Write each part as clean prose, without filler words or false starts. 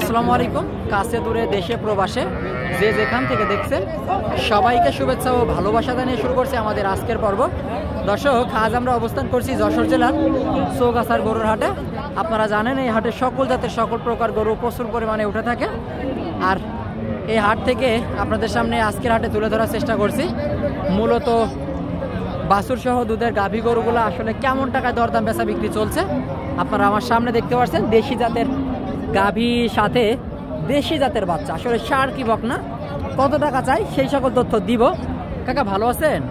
আসসালামু আলাইকুম। কাছে দূরে দেশে প্রবাসে যে যেখান থেকে দেখছেন সবাইকে শুভেচ্ছা ও ভালোবাসা জানিয়ে শুরু করছে আমাদের আজকের পর্ব। দর্শক, আজ আমরা অবস্থান করছি যশোর জেলার চৌগাছার গরুর হাটে। আপনারা জানেন এই হাটে সকল জাতের সকল প্রকার গরু প্রচুর পরিমাণে উঠে থাকে। আর এই হাট থেকে আপনাদের সামনে আজকের হাটে তুলে ধরার চেষ্টা করছি মূলত বাছুর সহ দুধের গাভী গরুগুলো আসলে কেমন টাকায় দরদাম বেচা বিক্রি চলছে। আপনারা আমার সামনে দেখতে পাচ্ছেন দেশি জাতের গাভী সাথে দেশি জাতের বাচ্চা, আসলে সার কি বকনা, কত টাকা চাই সেই সকল তথ্য দিব। কাকা ভালো আছেন?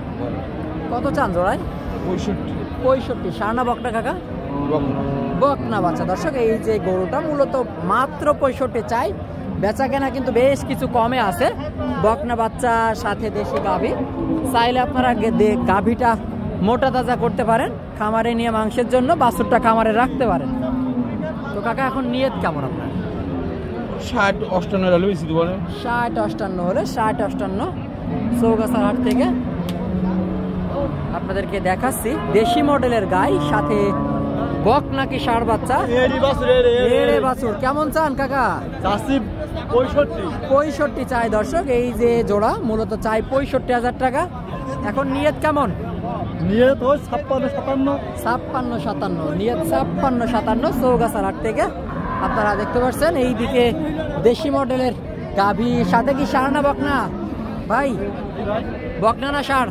কত চান জোড়ায়? 65। সার না বকনা কাকা? বকনা বাচ্চা। দর্শক, এই যে গরুটা মূলত মাত্র 65 চাই, বেচা কেনা কিন্তু বেশ কিছু কমে আছে। বকনা বাচ্চা সাথে দেশি গাভী, চাইলে আপনারা গাভীটা মোটা তাজা করতে পারেন, খামারে নিয়ে মাংসের জন্য বাছুরটা খামারে রাখতে পারেন। তো কাকা এখন নিয়ত কেমন আপনার? 60-58 হলে বেশি দেবো। 60-58 হলে 60-58 চৌগাছার হাট থেকে আপনাদেরকে দেখাচ্ছি দেশি মডেলের গাই সাথে বক নাকি ষাঁড় বাচ্চা। বাছুর কেমন চান কাকা? 65 চাই দর্শক। এই যে জোড়া মূলত চাই 65,000 টাকা। এখন নিয়ত কেমন? নিয়ত ওই 56-57 নিয়ত 56-57 চৌগাছার হাট থেকে আপনারা দেখতে পাচ্ছেন। এইদিকে দেশি মডেলের গাভী সাথে কি ষাঁড় না বকনা ভাই? বকনা না ষাঁড়?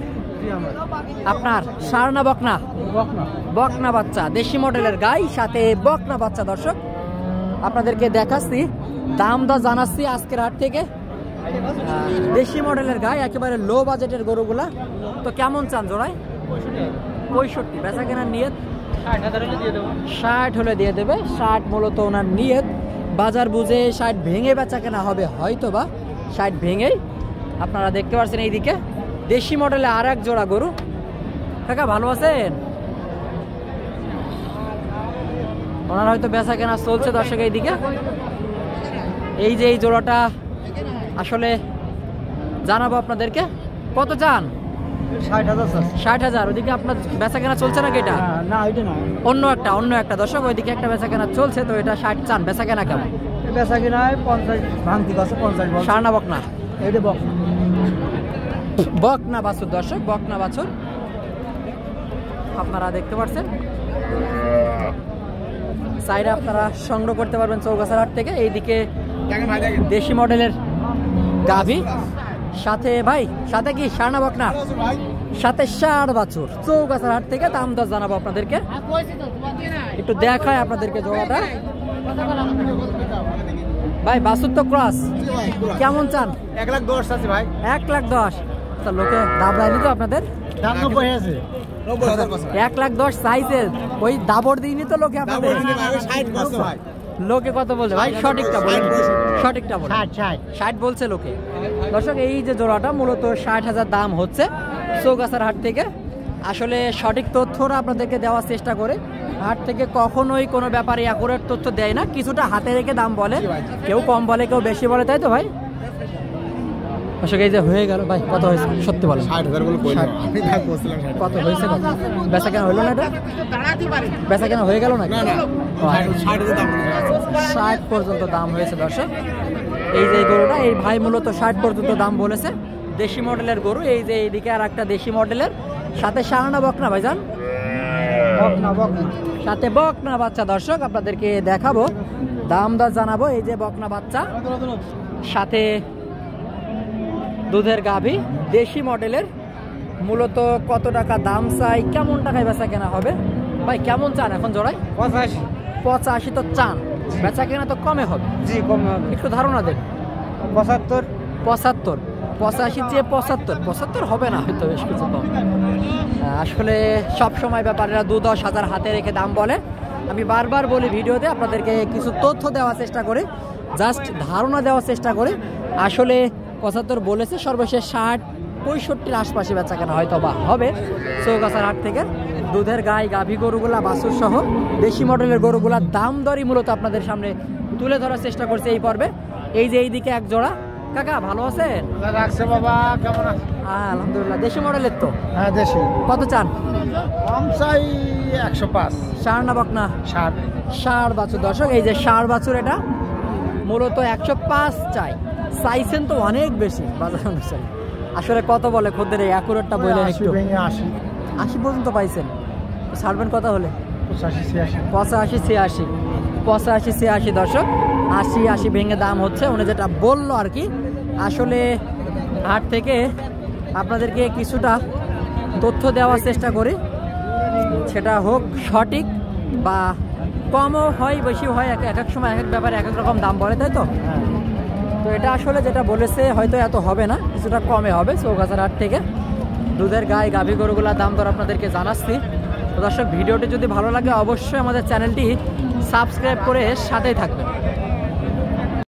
আপনার ষাঁড় না বকনা? বকনা বাচ্চা, দেশি মডেলের গাই সাথে বকনা বাচ্চা। দর্শক, আপনাদেরকে দেখাচ্ছি, দাম দর জানাচ্ছি আজকের হাট থেকে। দেশি মডেলের গাই, একেবারে লো বাজেটের গরুগুলা। তো কেমন চান জোড়ায়? 65। বেচা কেনার নিয়ত 60 হলে দিয়ে দেবে। 60 মূলত ওনার নিয়ত। বাজার বুঝে 60 ভেঙে বেচা কেনা হবে হয়তো বা, 60 ভেঙেই। আপনারা দেখতে পাচ্ছেন এইদিকে দেশি মডেলে আর এক জোড়া গরু। কাকা ভালো আছেন? ওনার হয়তো বেচা কেনা চলছে দর্শক। এইদিকে এই যে এই জোড়াটা আসলে জানাবো আপনাদেরকে। কত চান? 60,000। ওইদিকে আপনার বেচা কেনা চলছে নাকি? এটা না, এটা না, অন্য একটা দর্শক। ওইদিকে একটা বেচা কেনা চলছে, তো এটা 60 চান। বেচা কেনা কেমন? বেচা কিনা 50 ভাঙতি আছে। 50 ষাঁড় না বকনা? এটা বকনা। বকনা বাছুর দর্শক, বকনা বাছুর আপনারা দেখতে পাচ্ছেন। সাইডে আপনারা সংগ্রহ করতে পারবেন চৌগাছার হাট থেকে। এইদিকে দেশি মডেলের গাভী সাথে ভাই সাথে কি ষাঁড় না বকনা? সাথে ষাঁড় বাছুর চৌগাছার হাট থেকে। দাম দর জানাবো আপনাদেরকে, একটু দেখায় আপনাদেরকে জোড়াটা। ভাই বাছুর তো ক্রস, কেমন চান? 1,10,000 আছে ভাই। 1,10,000। লোকে দাম দেয়নি তো আপনাদের? দাম 90 আছে। 1,10,000 চাইছে, ওই দাবর দিইনি তো লোকে আপনাদের? লোকে কত বলছে ভাই? সঠিকটা বলেন, সঠিকটা বলেন। 60 বলছে লোকে। দর্শক, এই যে জোড়াটা মূলত 60,000 দাম হচ্ছে চৌগাছার হাট থেকে। আসলে সঠিক তথ্যটা আপনাদেরকে দেওয়ার চেষ্টা করে। হাট থেকে কখনোই কোনো ব্যাপারে অ্যাকুরেট তথ্য দেয় না, কিছুটা হাতে রেখে দাম বলে, কেউ কম বলে কেউ বেশি বলে, তাই তো ভাই? এই যে হয়ে গেল ভাই, কত হয়েছে সত্যি বলেন? 60,000 বলে কই না, আমি ভাগ বলছিলাম 60। কত হয়েছে? কত বেচা কেনা হলো না? এটা বেচা কেনা হয়ে গেল না? 60 পর্যন্ত দাম হয়েছে দর্শক। এই যে গরুটা, এই ভাই মূলত 60 পর্যন্ত দাম বলেছে। দেশি মডেলের গরু। এই যে এইদিকে আর একটা দেশি মডেলের সাথে ষাঁড় না বকনা ভাইজান? সাথে বকনা বাচ্চা। দর্শক, আপনাদেরকে দেখাবো, দাম দর জানাবো। এই যে বকনা বাচ্চা সাথে দুধের গাভী দেশি মডেলের। মূলত কত টাকা দাম চাই, কেমন টাকায় বেচা কেনা হবে ভাই? কেমন চান এখন জোড়ায়? 85 তো চান, বেচা কেনা তো কমে হবে। জি, কম হবে। একটু ধারণা দেন। 75। 85 চেয়ে 75 হবে না হয়তো, বেশ কিছু কম। আসলে সব সময় ব্যাপারীরা 2-10,000 হাতে রেখে দাম বলে। আমি বারবার বলি ভিডিওতে, আপনাদেরকে কিছু তথ্য দেওয়ার চেষ্টা করি, জাস্ট ধারণা দেওয়ার চেষ্টা করি। আসলে 75 বলেছে, সর্বশেষ 60-65 আশপাশে বেচা কেনা হয়তো বা হবে চৌগাছার হাট থেকে। দুধের গাই গাভী গরুগুলা বাছুর সহ দেশি মডেলের গরুগুলা দাম দরই মূলত আপনাদের সামনে তুলে ধরার চেষ্টা করছে এই পর্বে। এই যে এইদিকে এক জোড়া। কাকা ভালো আছেন? রাখছে বাবা, কেমন আছে? আলহামদুলিল্লাহ। দেশি মডেলের তো? হ্যাঁ, দেশি। কত চান? কম চাই 105। ষাঁড় না বকনা? ষাঁড়। ষাঁড় বাছুর দর্শক। এই যে ষাঁড় বাছুর, এটা মূলত 105 চাইছেন তো অনেক বেশি বাজার অনুসারে। আসলে কত বলে খদ্দের এই অ্যাকুরেটটা বললেন একটু? 80 পর্যন্ত পাইছেন, ছাড়বেন কথা হলে? 85-86 দর্শক, 80 ভেঙে দাম হচ্ছে উনি যেটা বললো আর কি। আসলে হাট থেকে আপনাদেরকে কিছুটা তথ্য দেওয়ার চেষ্টা করি, সেটা হোক সঠিক বা কমও হয় বেশি হয়, এক এক সময় এক এক ব্যাপারে এক এক রকম দাম বলে, তাই তো? তো এটা আসলে যেটা বলেছে হয়তো এত হবে না, কিছুটা কমে হবে চৌগাছার হাট থেকে। দুধের গায়ে গাভী গরুগুলার দাম দর আপনাদেরকে জানাচ্ছি। তো দর্শক, ভিডিওটি যদি ভালো লাগে অবশ্যই আমাদের চ্যানেলটি সাবস্ক্রাইব করে সাথেই থাকবেন।